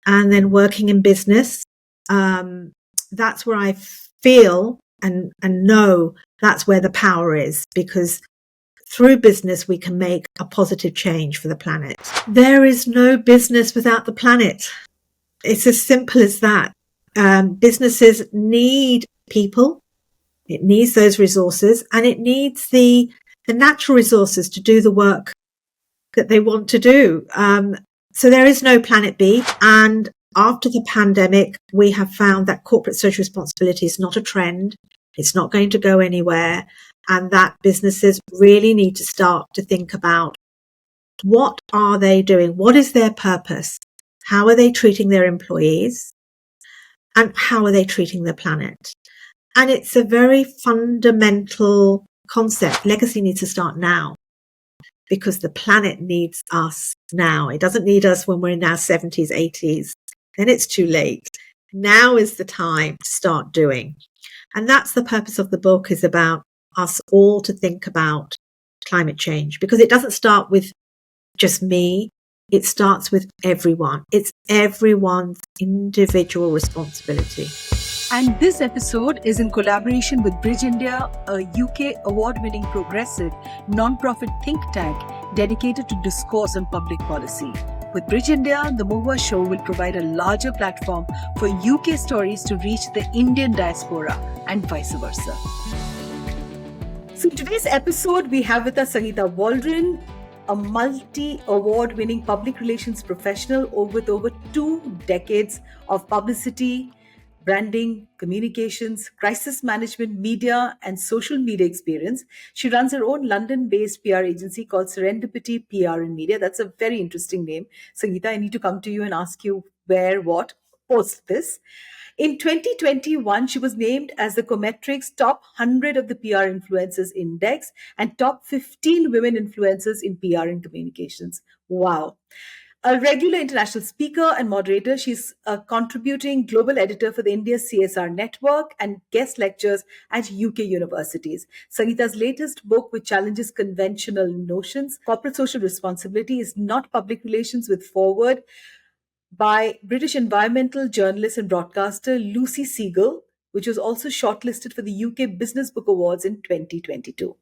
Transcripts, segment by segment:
and then working in business. That's where I feel and know that's where the power is, because through business we can make a positive change for the planet. There is no business without the planet. It's as simple as that. Businesses need people. It needs those resources, and it needs the natural resources to do the work that they want to do. So there is no planet B. And after the pandemic, we have found that corporate social responsibility is not a trend. It's not going to go anywhere. And that businesses really need to start to think about, what are they doing? What is their purpose? How are they treating their employees? And how are they treating the planet? And it's a very fundamental concept. Legacy needs to start now, because the planet needs us now. It doesn't need us when we're in our 70s, 80s. Then it's too late. Now is the time to start doing. And that's the purpose of the book, is about us all to think about climate change, because it doesn't start with just me. It starts with everyone. It's everyone's individual responsibility. And this episode is in collaboration with Bridge India, a UK award-winning progressive non-profit think tank dedicated to discourse on public policy. With Bridge India, the Mohua Show will provide a larger platform for UK stories to reach the Indian diaspora and vice versa. So in today's episode, we have with us Sangeeta Waldron, a multi-award winning public relations professional with over 2 decades of publicity, branding, communications, crisis management, media, and social media experience. She runs her own London-based PR agency called Serendipity PR and Media. That's a very interesting name. Sangeeta, I need to come to you and ask you where, what, post this. In 2021, she was named as the Cometric's top 100 of the PR Influencers Index and top 15 women influencers in PR and communications. Wow. A regular international speaker and moderator, she's a contributing global editor for the India CSR network and guest lectures at UK universities. Sangeeta's latest book, which challenges conventional notions, Corporate Social Responsibility is Not Public Relations with Forward, by British environmental journalist and broadcaster Lucy Siegel, which was also shortlisted for the UK Business Book Awards in 2022.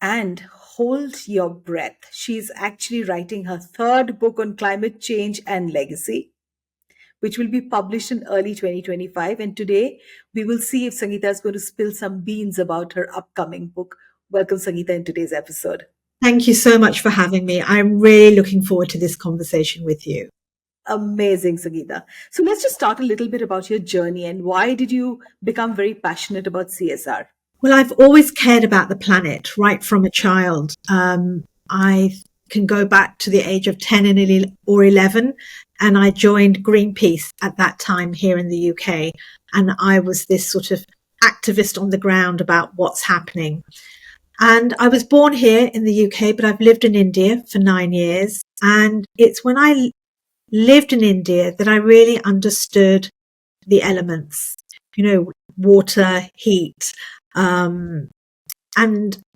And hold your breath, she's actually writing her third book on climate change and legacy, which will be published in early 2025. And today, we will see if Sangeeta is going to spill some beans about her upcoming book. Welcome, Sangeeta, in today's episode. Thank you so much for having me. I'm really looking forward to this conversation with you. Amazing, Sangeeta. So let's just start a little bit about your journey and why did you become very passionate about CSR? Well, I've always cared about the planet right from a child. I can go back to the age of 10 or 11, and I joined Greenpeace at that time here in the UK. And I was this sort of activist on the ground about what's happening. And I was born here in the UK, but I've lived in India for 9 years. And it's when I lived in India that I really understood the elements, water, heat, and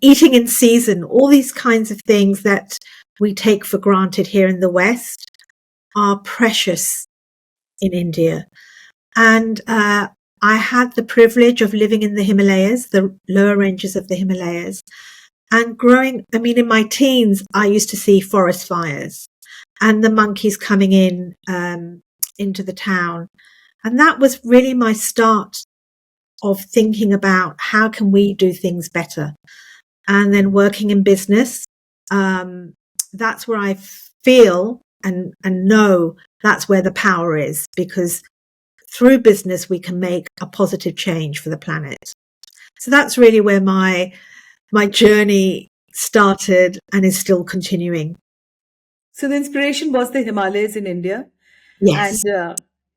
eating in season. All these kinds of things that we take for granted here in the West are precious in India. And I had the privilege of living in the Himalayas, the lower ranges of the Himalayas, and in my teens, I used to see forest fires and the monkeys coming in into the town. And that was really my start of thinking about how can we do things better. And then working in business, that's where I feel and know that's where the power is, because through business we can make a positive change for the planet. So that's really where my journey started and is still continuing. So the inspiration was the Himalayas in India. Yes. And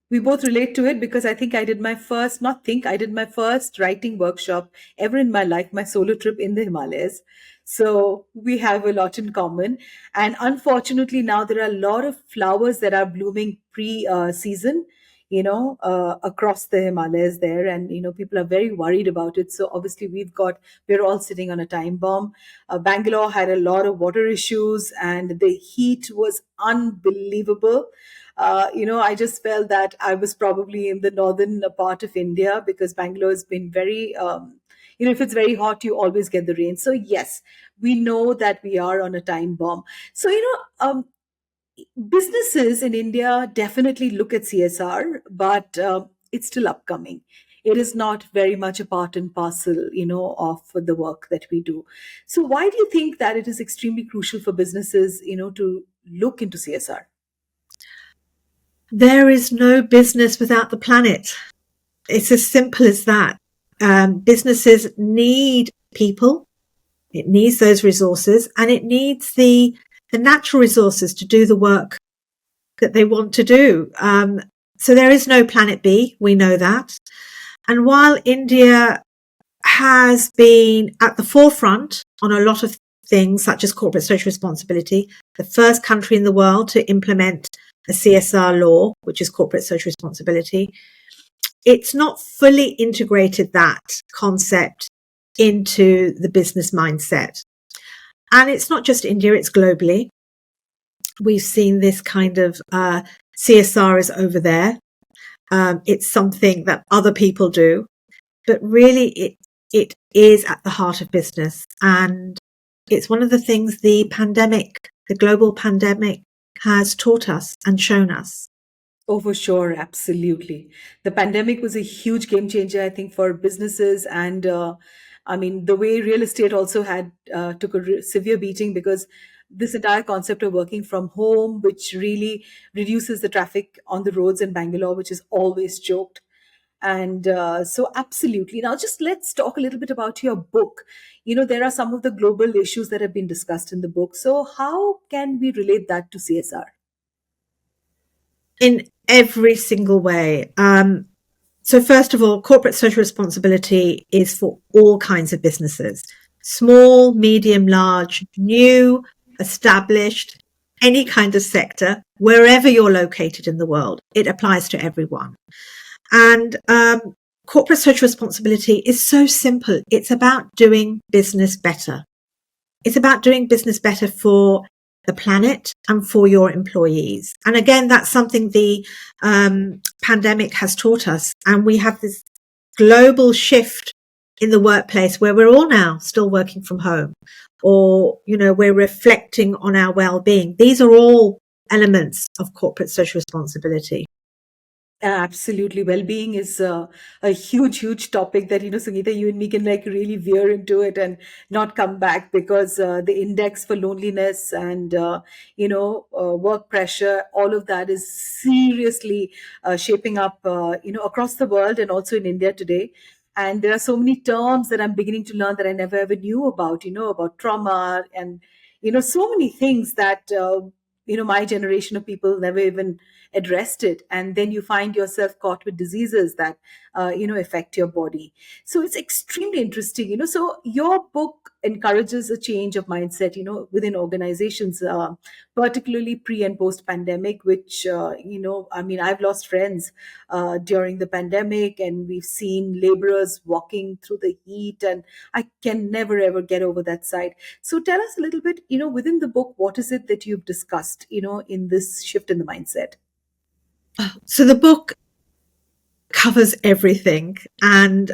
we both relate to it because I did my first writing workshop ever in my life, my solo trip in the Himalayas. So we have a lot in common. And unfortunately, now there are a lot of flowers that are blooming pre-season, across the Himalayas there. And, people are very worried about it. So obviously we're all sitting on a time bomb. Bangalore had a lot of water issues and the heat was unbelievable. I just felt that I was probably in the northern part of India, because Bangalore has been very, if it's very hot, you always get the rain. So yes, we know that we are on a time bomb. So, businesses in India definitely look at CSR, but it's still upcoming. It is not very much a part and parcel, of the work that we do. So why do you think that it is extremely crucial for businesses, to look into CSR? There is no business without the planet. It's as simple as that. Businesses need people. It needs those resources, and it needs the natural resources to do the work that they want to do. So there is no planet B. We know that. And while India has been at the forefront on a lot of things, such as corporate social responsibility, the first country in the world to implement a CSR law, which is corporate social responsibility, it's not fully integrated that concept into the business mindset. And it's not just India, it's globally. We've seen this kind of CSR is over there. It's something that other people do, but really it is at the heart of business. And it's one of the things the global pandemic has taught us and shown us. Oh, for sure, absolutely. The pandemic was a huge game changer, I think, for businesses, and the way real estate also had took a severe beating, because this entire concept of working from home, which really reduces the traffic on the roads in Bangalore, which is always choked. And so, absolutely. Now, just let's talk a little bit about your book. There are some of the global issues that have been discussed in the book. So, how can we relate that to CSR? In every single way. So first of all, corporate social responsibility is for all kinds of businesses, small, medium, large, new, established, any kind of sector, wherever you're located in the world. It applies to everyone. And corporate social responsibility is so simple. It's about doing business better. It's about doing business better for the planet and for your employees. And again, that's something the pandemic has taught us. And we have this global shift in the workplace where we're all now still working from home, or, we're reflecting on our well-being. These are all elements of corporate social responsibility. Absolutely. Well-being is a huge, huge topic that, Sangeeta, you and me can like really veer into it and not come back, because the index for loneliness and, work pressure, all of that is seriously shaping up, across the world and also in India today. And there are so many terms that I'm beginning to learn that I never ever knew about, about trauma and, so many things that, my generation of people never even addressed it. And then you find yourself caught with diseases that affect your body. So it's extremely interesting. So your book encourages a change of mindset within organizations, particularly pre and post pandemic, which I've lost friends during the pandemic, and we've seen laborers walking through the heat, and I can never ever get over that side. So tell us a little bit, within the book, what is it that you've discussed in this shift in the mindset? So the book covers everything. And,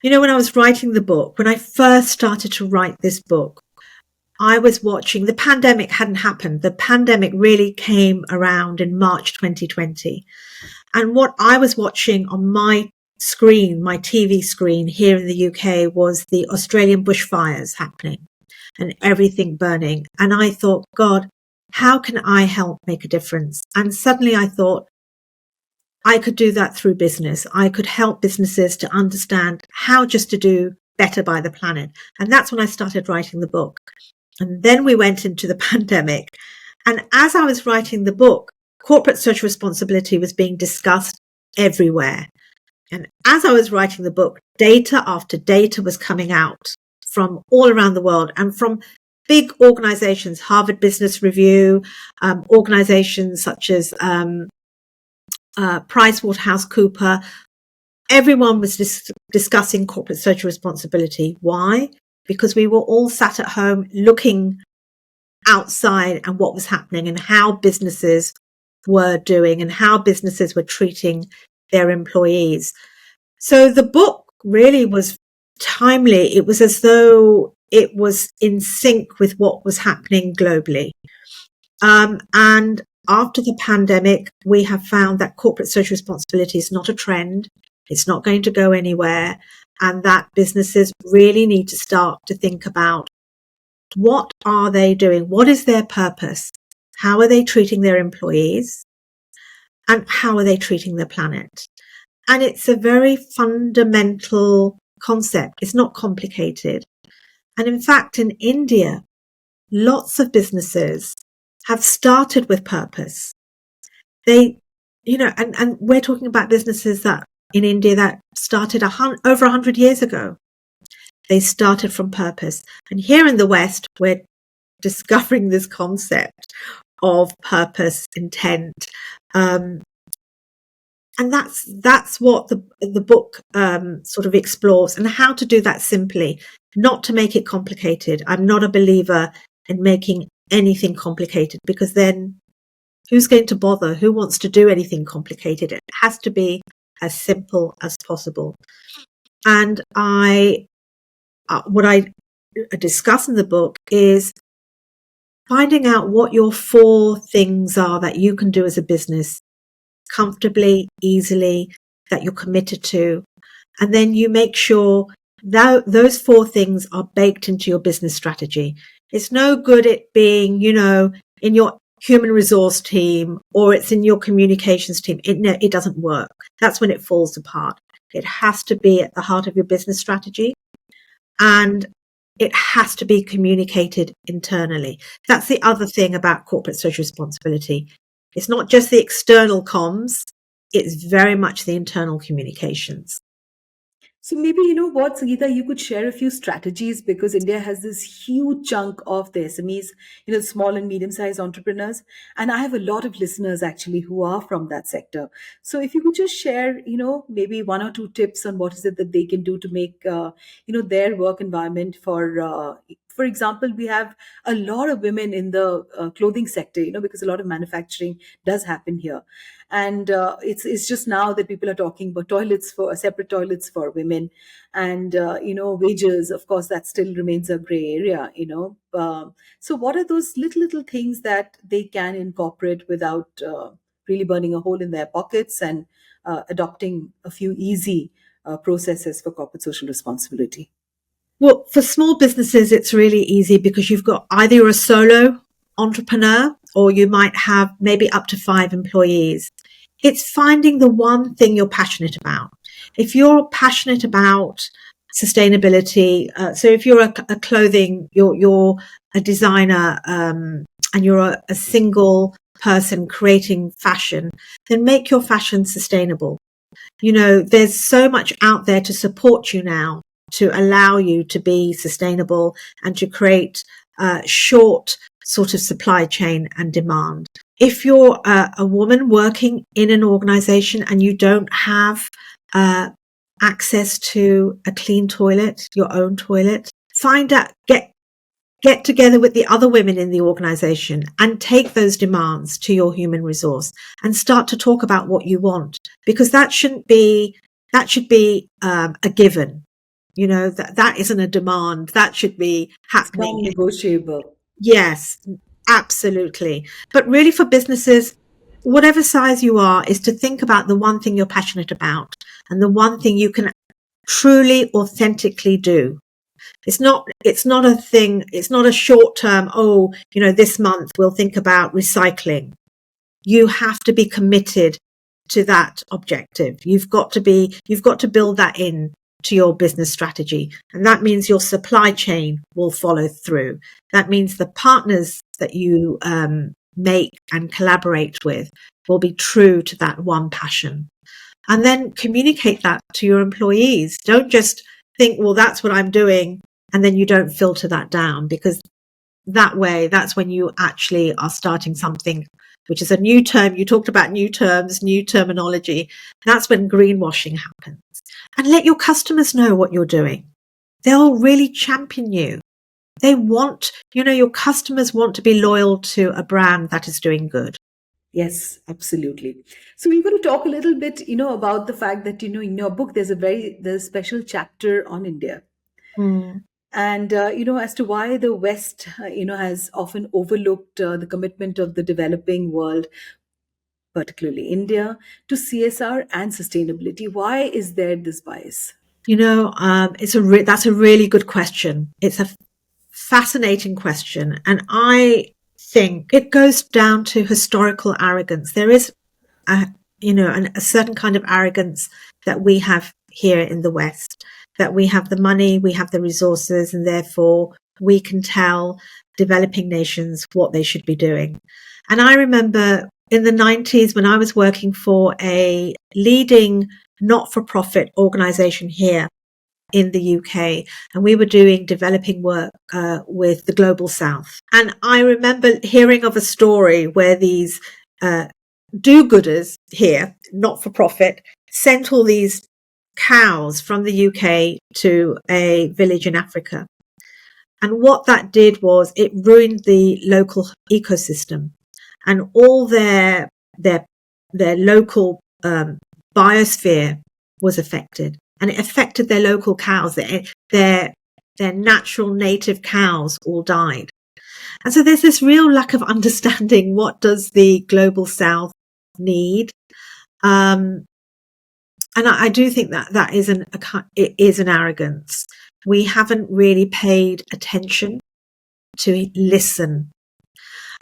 when I was writing the book, when I first started to write this book, I was watching, the pandemic hadn't happened. The pandemic really came around in March 2020. And what I was watching on my screen, my TV screen here in the UK, was the Australian bushfires happening and everything burning. And I thought, God, how can I help make a difference? And suddenly I thought I could do that through business. I could help businesses to understand how just to do better by the planet. And that's when I started writing the book. And then we went into the pandemic. And as I was writing the book, corporate social responsibility was being discussed everywhere. And as I was writing the book, data after data was coming out from all around the world and from big organizations, Harvard Business Review, organizations such as PricewaterhouseCoopers. Everyone was discussing corporate social responsibility. Why? Because we were all sat at home looking outside and what was happening and how businesses were doing and how businesses were treating their employees. So the book really was timely. It was as though it was in sync with what was happening globally. And after the pandemic, we have found that corporate social responsibility is not a trend. It's not going to go anywhere. And that businesses really need to start to think about what are they doing? What is their purpose? How are they treating their employees? And how are they treating the planet? And it's a very fundamental concept. It's not complicated. And in fact, in India, lots of businesses have started with purpose. They, and we're talking about businesses that in India that started over 100 years ago. They started from purpose. And here in the West, we're discovering this concept of purpose, intent. And that's what the book sort of explores, and how to do that simply, not to make it complicated. I'm not a believer in making anything complicated, because then who's going to bother? Who wants to do anything complicated? It has to be as simple as possible. And what I discuss in the book is finding out what your 4 things are that you can do as a business comfortably, easily, that you're committed to. And then you make sure that those 4 things are baked into your business strategy. It's no good it being, in your human resource team or it's in your communications team. It doesn't work. That's when it falls apart. It has to be at the heart of your business strategy, and it has to be communicated internally. That's the other thing about corporate social responsibility. It's not just the external comms, it's very much the internal communications. So maybe, you know what, Sangeeta, you could share a few strategies, because India has this huge chunk of the SMEs, small and medium-sized entrepreneurs. And I have a lot of listeners actually who are from that sector. So if you could just share, maybe 1 or 2 tips on what is it that they can do to make, their work environment for example, we have a lot of women in the clothing sector, because a lot of manufacturing does happen here. And it's just now that people are talking about separate toilets for women, and wages. Of course, that still remains a gray area. So what are those little things that they can incorporate without really burning a hole in their pockets, and adopting a few easy processes for corporate social responsibility? Well, for small businesses, it's really easy, because you've got either you're a solo entrepreneur or you might have maybe up to 5 employees. It's finding the one thing you're passionate about. If you're passionate about sustainability, so if you're a clothing, you're a designer, and you're a single person creating fashion, then make your fashion sustainable. There's so much out there to support you now, to allow you to be sustainable and to create short sort of supply chain and demand. If you're a woman working in an organization and you don't have access to a clean toilet, your own toilet, find out, get together with the other women in the organization and take those demands to your human resource and start to talk about what you want, because that should be a given. That isn't a demand. That should be happening. It's non-negotiable. Yes, absolutely. But really, for businesses, whatever size you are, is to think about the one thing you're passionate about and the one thing you can truly, authentically do. It's not a thing. It's not a short term. This month we'll think about recycling. You have to be committed to that objective. You've got to build that in to your business strategy. And that means your supply chain will follow through. That means the partners that you make and collaborate with will be true to that one passion. And then communicate that to your employees. Don't just think, well, that's what I'm doing, and then you don't filter that down, because that's when you actually are starting something, which is a new term. You talked about new terms, new terminology. That's when greenwashing happens. And let your customers know what you're doing. They'll really champion you. They want, your customers want to be loyal to a brand that is doing good. Yes, absolutely. So we're going to talk a little bit, about the fact that, in your book, there's a special chapter on India. Mm. And, as to why the West, has often overlooked the commitment of the developing world, particularly India, to CSR and sustainability. Why is there this bias? That's a really good question. It's a fascinating question. And I think it goes down to historical arrogance. There is a certain kind of arrogance that we have here in the West, that we have the money, we have the resources, and therefore we can tell developing nations what they should be doing. And I remember in the 90s when I was working for a leading not-for-profit organization here in the UK, and we were doing developing work with the Global South. And I remember hearing of a story where these do-gooders here, not for profit, sent all these cows from the UK to a village in Africa. And what that did was it ruined the local ecosystem, and all their local biosphere was affected, and it affected their local cows. Their natural native cows all died. And so there's this real lack of understanding what does the Global South need. And I do think that it is an arrogance. We haven't really paid attention to listen.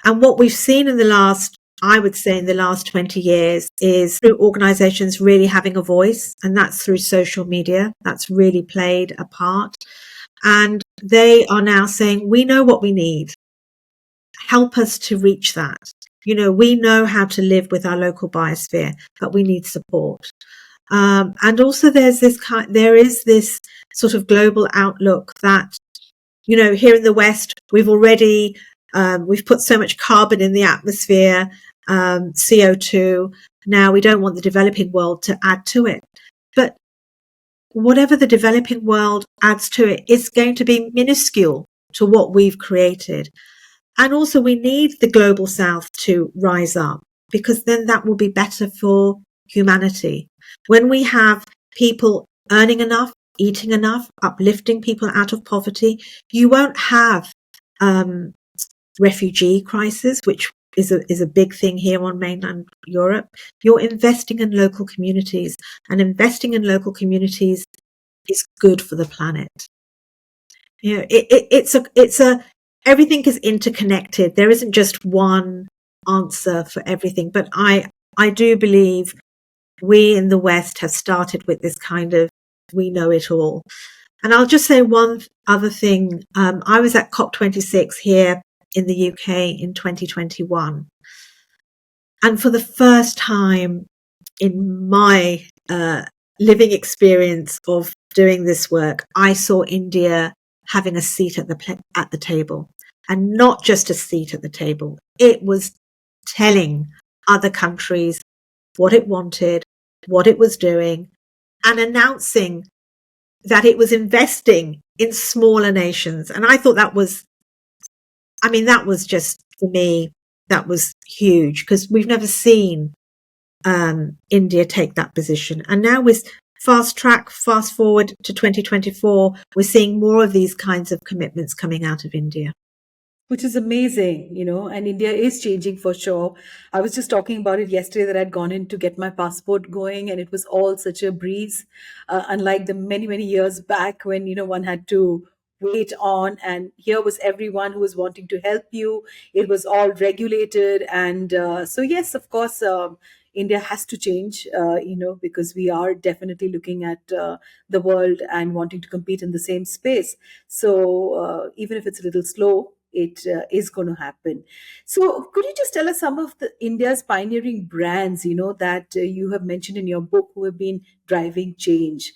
And what we've seen in the last 20 years is through organizations really having a voice, and that's through social media. That's really played a part. And they are now saying, we know what we need. Help us to reach that. We know how to live with our local biosphere, but we need support. And also there is this sort of global outlook that, here in the West, we've put so much carbon in the atmosphere, CO2. Now we don't want the developing world to add to it. But whatever the developing world adds to it is going to be minuscule to what we've created. And also we need the Global South to rise up, because then that will be better for humanity. When we have people earning enough, eating enough, uplifting people out of poverty, you won't have refugee crisis, which is a big thing here on mainland Europe. You're investing in local communities, and investing in local communities is good for the planet. Everything is interconnected. There isn't just one answer for everything. But I do believe we in the West have started with this kind of, we know it all. And I'll just say one other thing. I was at COP26 here in the UK in 2021. And for the first time in my living experience of doing this work, I saw India having a seat at the table, and not just a seat at the table. It was telling other countries what it wanted, what it was doing, and announcing that it was investing in smaller nations. And I thought that was just, for me, that was huge, because we've never seen India take that position. And now with fast forward to 2024, we're seeing more of these kinds of commitments coming out of India. Which is amazing, and India is changing for sure. I was just talking about it yesterday that I'd gone in to get my passport going, and it was all such a breeze, unlike the many, many years back when, one had to wait on, and here was everyone who was wanting to help you. It was all regulated. And so, yes, of course, India has to change, because we are definitely looking at the world and wanting to compete in the same space. So even if it's a little slow, it is going to happen. So could you just tell us some of the India's pioneering brands, that you have mentioned in your book, who have been driving change,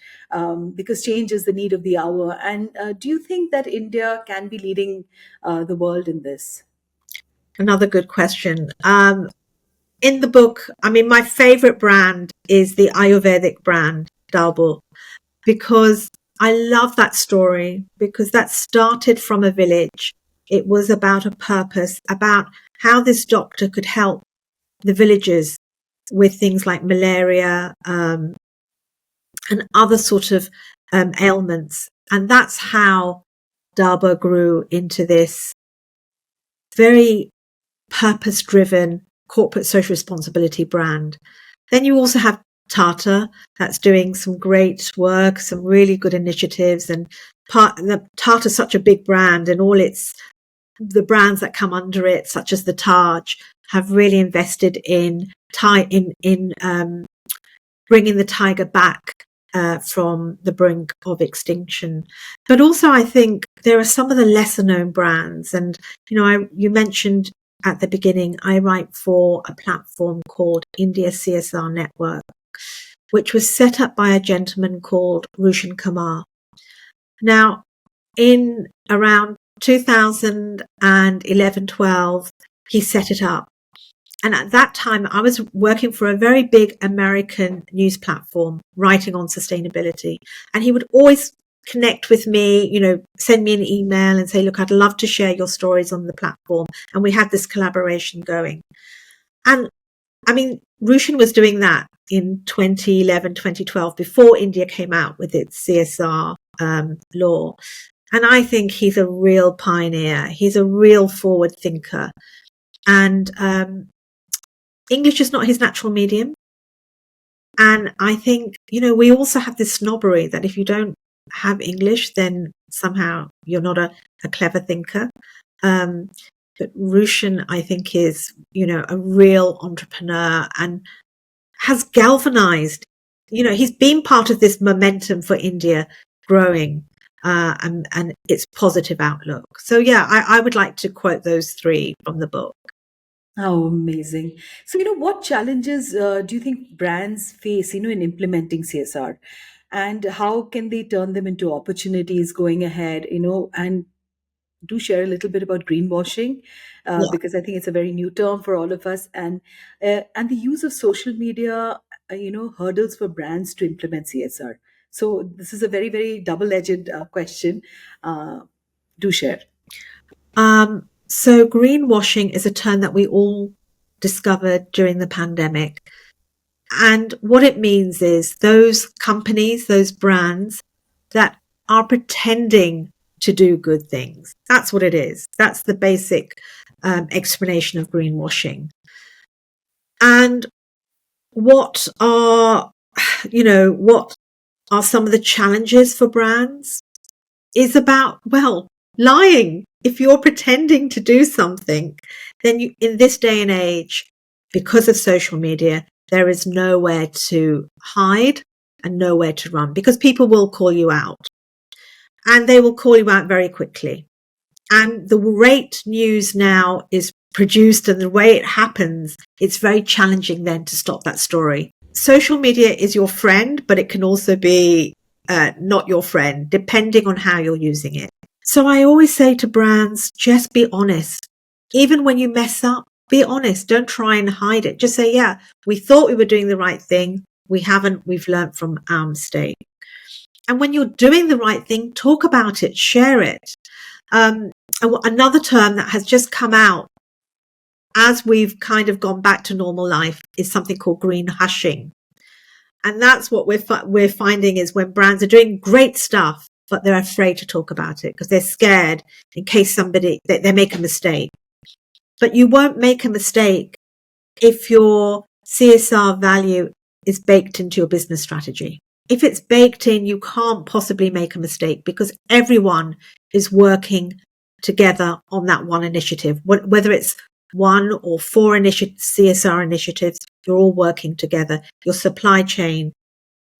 because change is the need of the hour. And do you think that India can be leading the world in this? Another good question. In the book, my favorite brand is the Ayurvedic brand, Dalbul, because I love that story because that started from a village. It was about a purpose, about how this doctor could help the villagers with things like malaria and other sort of ailments. And that's how Daba grew into this very purpose-driven corporate social responsibility brand. Then you also have Tata, that's doing some great work, some really good initiatives, and Tata's such a big brand, and all the brands that come under it, such as the Taj, have really invested in bringing the tiger back from the brink of extinction. But also, I think there are some of the lesser known brands, and you mentioned at the beginning, I write for a platform called India CSR Network, which was set up by a gentleman called Rushan Kumar. Now, in around 2011-12, he set it up. And at that time, I was working for a very big American news platform, writing on sustainability. And he would always connect with me, send me an email and say, look, I'd love to share your stories on the platform. And we had this collaboration going. And I mean, Rushan was doing that in 2011, 2012, before India came out with its CSR law. And I think he's a real pioneer. He's a real forward thinker. And English is not his natural medium. And I think, we also have this snobbery that if you don't have English, then somehow you're not a clever thinker. But Rushan, I think, is, a real entrepreneur and has galvanized, he's been part of this momentum for India growing and its positive outlook. So, yeah, I would like to quote those three from the book. Oh, amazing. So, what challenges do you think brands face, in implementing CSR? And how can they turn them into opportunities going ahead, and do share a little bit about greenwashing, Yeah. because I think it's a very new term for all of us, and the use of social media, hurdles for brands to implement CSR. So this is a very, very double-edged question. Do share. So greenwashing is a term that we all discovered during the pandemic. And what it means is those companies, those brands that are pretending to do good things. That's what it is. That's the basic explanation of greenwashing. And what are some of the challenges for brands? Is about, lying. If you're pretending to do something, then in this day and age, because of social media, there is nowhere to hide and nowhere to run because people will call you out and they will call you out very quickly. And the rate news now is produced and the way it happens, it's very challenging then to stop that story. Social media is your friend, but it can also be not your friend, depending on how you're using it. So I always say to brands, just be honest. Even when you mess up, be honest. Don't try and hide it. Just say, yeah, we thought we were doing the right thing. We haven't. We've learned from our mistake. And when you're doing the right thing, talk about it, share it. Another term that has just come out as we've kind of gone back to normal life is something called greenwashing. And that's what we're finding is when brands are doing great stuff, but they're afraid to talk about it because they're scared in case they make a mistake. But you won't make a mistake if your CSR value is baked into your business strategy. If it's baked in, you can't possibly make a mistake because everyone is working together on that one initiative. Whether it's one or four CSR initiatives, you're all working together. Your supply chain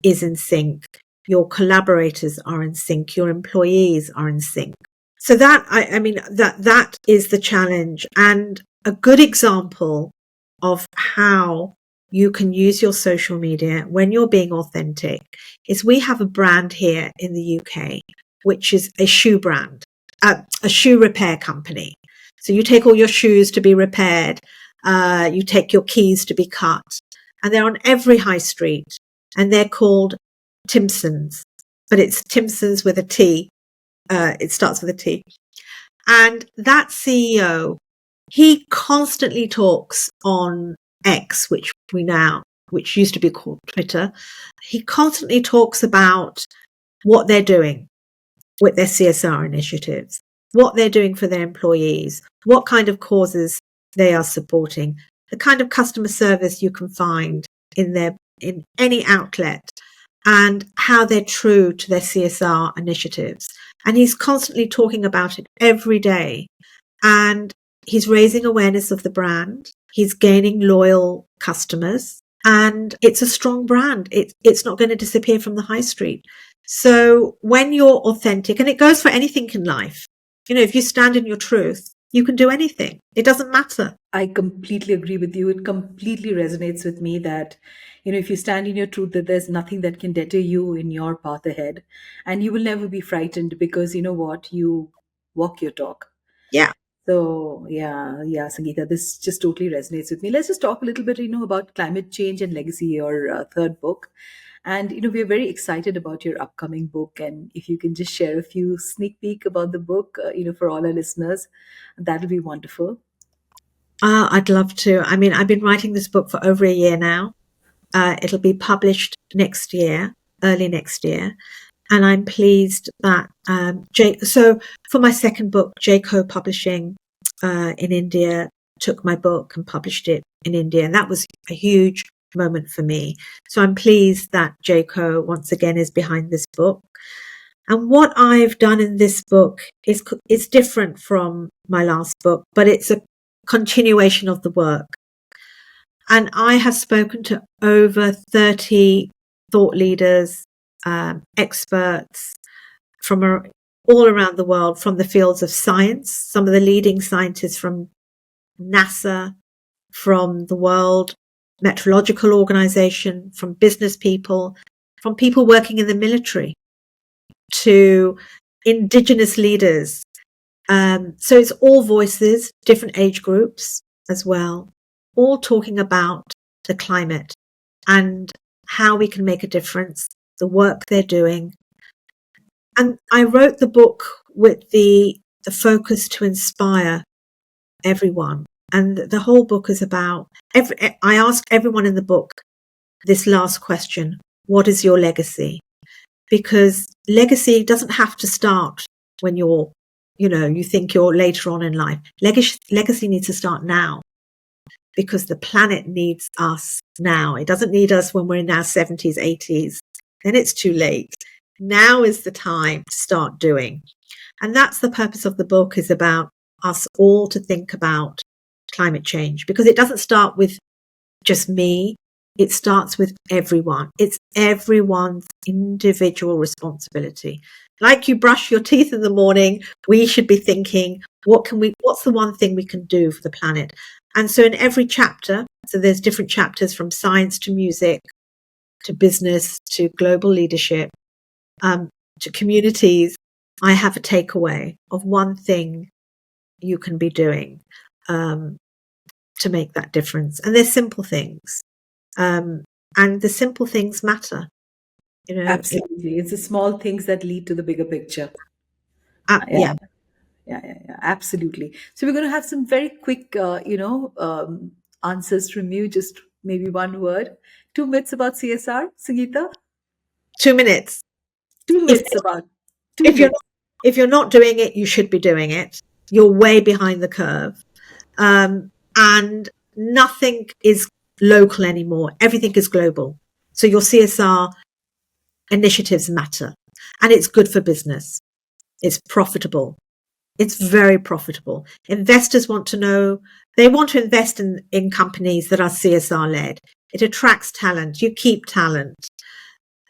is in sync. Your collaborators are in sync. Your employees are in sync. So that is the challenge. And a good example of how you can use your social media when you're being authentic is we have a brand here in the UK, which is a shoe brand, a shoe repair company. So you take all your shoes to be repaired. You take your keys to be cut. And they're on every high street. And they're called Timpsons. but it's Timson's with a T. It starts with a T. And that CEO, he constantly talks on X, which used to be called Twitter. He constantly talks about what they're doing with their CSR initiatives, what they're doing for their employees, what kind of causes they are supporting, the kind of customer service you can find in any outlet, and how they're true to their CSR initiatives. And he's constantly talking about it every day. And he's raising awareness of the brand. He's gaining loyal customers. And it's a strong brand. It's not going to disappear from the high street. So when you're authentic, and it goes for anything in life, if you stand in your truth, you can do anything. It doesn't matter. I completely agree with you. It completely resonates with me that, if you stand in your truth, that there's nothing that can deter you in your path ahead. And you will never be frightened because you know what? You walk your talk. Yeah. So yeah, Sangeeta, this just totally resonates with me. Let's just talk a little bit, about climate change and legacy, your third book. And we're very excited about your upcoming book. And if you can just share a few sneak peek about the book, for all our listeners, that would be wonderful. I'd love to. I mean, I've been writing this book for over a year now. It'll be published next year, early next year. And I'm pleased that so for my second book, Jayco Publishing in India took my book and published it in India. And that was a huge moment for me. So I'm pleased that Jayco once again is behind this book. And what I've done in this book is different from my last book, but it's a continuation of the work. And I have spoken to over 30 thought leaders, experts from all around the world, from the fields of science, some of the leading scientists from NASA, from the World Meteorological Organization, from business people, from people working in the military, to indigenous leaders. So it's all voices, different age groups as well, all talking about the climate and how we can make a difference, the work they're doing. And I wrote the book with the focus to inspire everyone. And the whole book is about, I ask everyone in the book this last question: what is your legacy? Because legacy doesn't have to start when you think you're later on in life. Legacy needs to start now, because the planet needs us now. It doesn't need us when we're in our 70s, 80s. Then it's too late. Now is the time to start doing. And that's the purpose of the book, is about us all to think about climate change, because it doesn't start with just me. It starts with everyone. It's everyone's individual responsibility. Like you brush your teeth in the morning, we should be thinking, what's the one thing we can do for the planet? And so in every chapter, so there's different chapters from science to music, to business, to global leadership, to communities, I have a takeaway of one thing you can be doing to make that difference. And they're simple things. And the simple things matter. Absolutely. It's the small things that lead to the bigger picture. Yeah. Yeah, absolutely. So we're going to have some very quick, answers from you. Just maybe one word. 2 myths about CSR, Sangeeta? 2 minutes. 2 myths about. If you're not doing it, you should be doing it. You're way behind the curve. And nothing is local anymore. Everything is global. So your CSR initiatives matter. And it's good for business. It's profitable. It's very profitable. Investors want to know, they want to invest in companies that are CSR led. It attracts talent. You keep talent.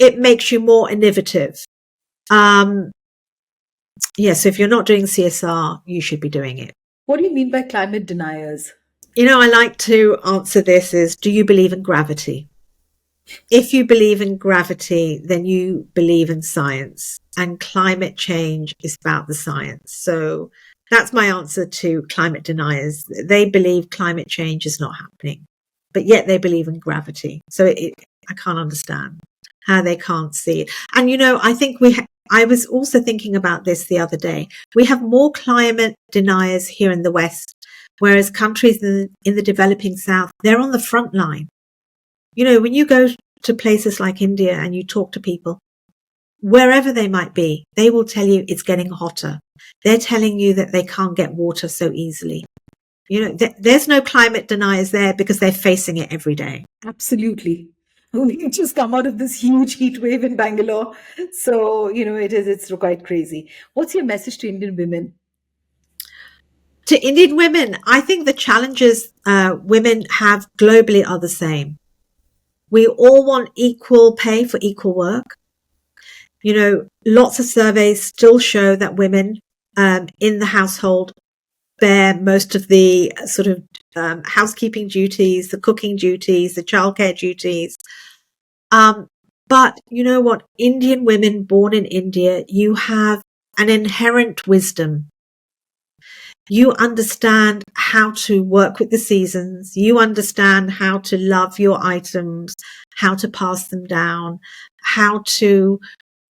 It makes you more innovative. So if you're not doing CSR, you should be doing it. What do you mean by climate deniers? I like to answer this as, do you believe in gravity? If you believe in gravity, then you believe in science, and climate change is about the science. So that's my answer to climate deniers. They believe climate change is not happening, but yet they believe in gravity. So I can't understand how they can't see it. And, I think I was also thinking about this the other day. We have more climate deniers here in the West, whereas countries in the developing South, they're on the front line. When you go to places like India and you talk to people, wherever they might be, they will tell you it's getting hotter. They're telling you that they can't get water so easily. There's no climate deniers there because they're facing it every day. Absolutely. We've just come out of this huge heat wave in Bangalore. So, it's quite crazy. What's your message to Indian women? To Indian women, I think the challenges women have globally are the same. We all want equal pay for equal work. Lots of surveys still show that women in the household bear most of the sort of housekeeping duties, the cooking duties, the childcare duties. But you know what? Indian women born in India, you have an inherent wisdom. You understand how to work with the seasons. You understand how to love your items, how to pass them down, how to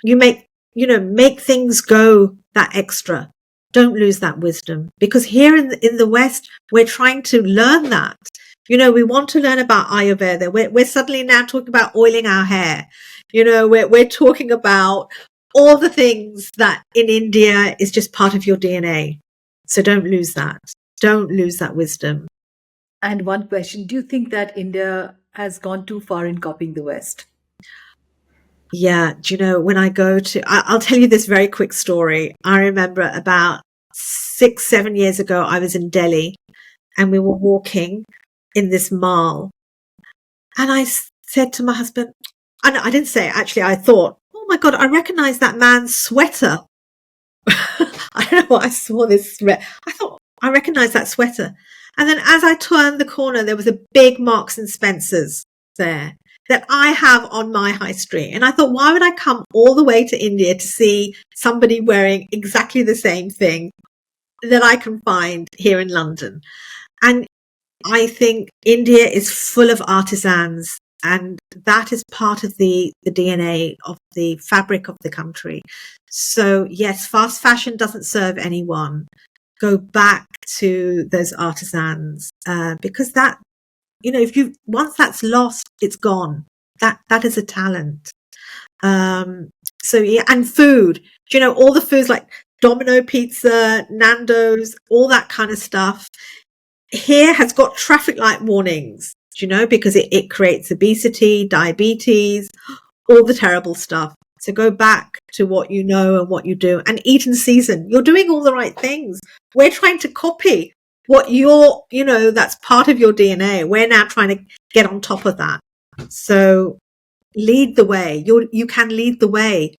make things go that extra. Don't lose that wisdom, because here in the West, we're trying to learn that. We want to learn about Ayurveda. We're suddenly now talking about oiling our hair. We're talking about all the things that in India is just part of your DNA. So don't lose that. Don't lose that wisdom. And one question, do you think that India has gone too far in copying the West? Yeah. When I go I'll tell you this very quick story. I remember about 6-7 years ago, I was in Delhi and we were walking in this mall. And I said to my husband, I didn't say it, actually, I thought, oh my God, I recognize that man's sweater. I don't know what I saw this. I thought, I recognize that sweater. And then as I turned the corner, there was a big Marks and Spencer's there that I have on my high street. And I thought, why would I come all the way to India to see somebody wearing exactly the same thing that I can find here in London? And I think India is full of artisans, and that is part of the DNA of the fabric of the country. So yes, fast fashion doesn't serve anyone. Go back to those artisans, because that, once that's lost, it's gone. That is a talent. So yeah, and food, all the foods like Domino Pizza, Nando's, all that kind of stuff here has got traffic light warnings, because it creates obesity, diabetes, all the terrible stuff. So go back to what you know and what you do, and eat in season. You're doing all the right things. We're trying to copy what that's part of your DNA. We're now trying to get on top of that. So lead the way. You can lead the way.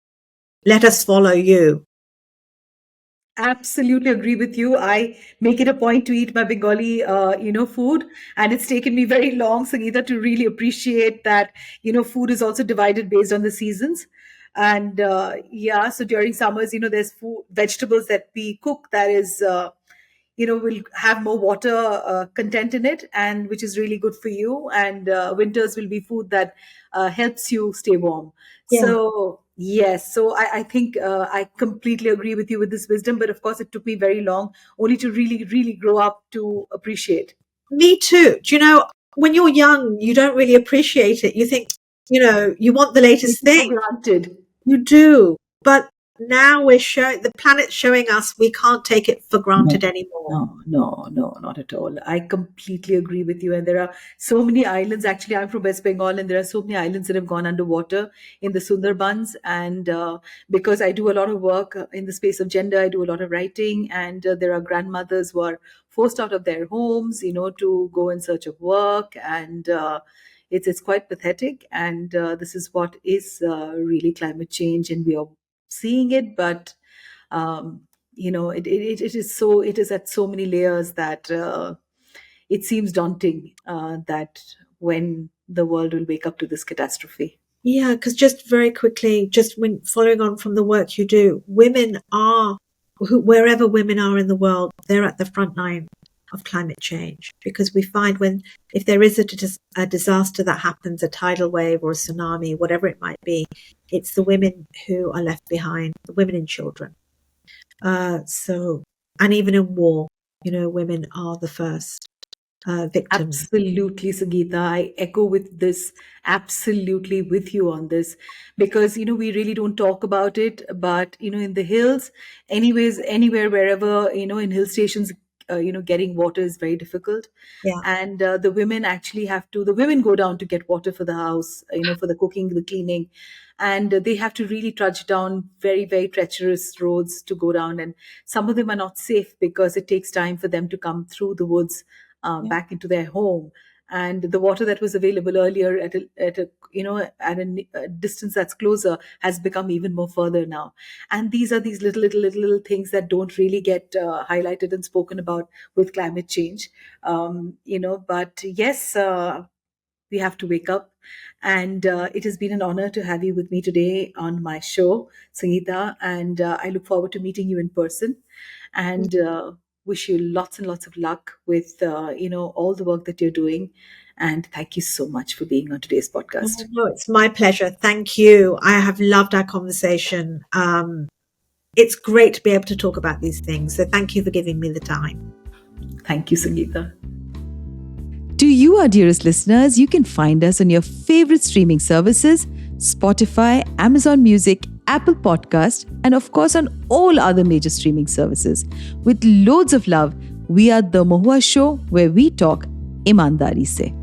Let us follow you. Absolutely agree with you. I make it a point to eat my Bengali, food, and it's taken me very long, Sangeeta, to really appreciate that. Food is also divided based on the seasons, and so during summers, there's vegetables that we cook that is, will have more water content in it, and which is really good for you. And winters will be food that helps you stay warm. Yeah. So yes, so I think I completely agree with you with this wisdom, but of course it took me very long only to really, really grow up to appreciate. Me too. When you're young, you don't really appreciate it. You think, you want the latest thing. For granted. You do. But now the planet's showing us we can't take it for granted anymore. No, not at all. I completely agree with you. And there are so many islands. Actually, I'm from West Bengal, and there are so many islands that have gone underwater in the Sundarbans. And because I do a lot of work in the space of gender, I do a lot of writing, and there are grandmothers who are forced out of their homes, to go in search of work. And it's quite pathetic. And this is what is really climate change, and we are seeing it, but it is at so many layers that it seems daunting that when the world will wake up to this catastrophe. Yeah, because just very quickly, just when following on from the work you do, women are, wherever women are in the world, they're at the front line. of climate change, because we find if there is a disaster that happens, a tidal wave or a tsunami, whatever it might be, it's the women who are left behind, the women and children. And even in war, women are the first victims. Absolutely, Sangeeta. I echo with this, absolutely with you on this, because, we really don't talk about it, but, in the hills, anyways, anywhere, wherever, in hill stations, getting water is very difficult. Yeah. And the women actually the women go down to get water for the house, for the cooking, the cleaning. And they have to really trudge down very, very treacherous roads to go down. And some of them are not safe because it takes time for them to come through the woods back into their home. And the water that was available earlier at a distance that's closer has become even more further now. And these are these little things that don't really get highlighted and spoken about with climate change. But yes, we have to wake up. And it has been an honor to have you with me today on my show, Sangeeta. And I look forward to meeting you in person. And wish you lots and lots of luck with all the work that you're doing. And thank you so much for being on today's podcast. No, it's my pleasure. Thank you. I have loved our conversation. It's great to be able to talk about these things. So thank you for giving me the time. Thank you, Sangeeta. To you, our dearest listeners, you can find us on your favorite streaming services, Spotify, Amazon Music, Apple Podcast, and of course on all other major streaming services. With loads of love, we are the Mohua Show, where we talk ईमानदारी से.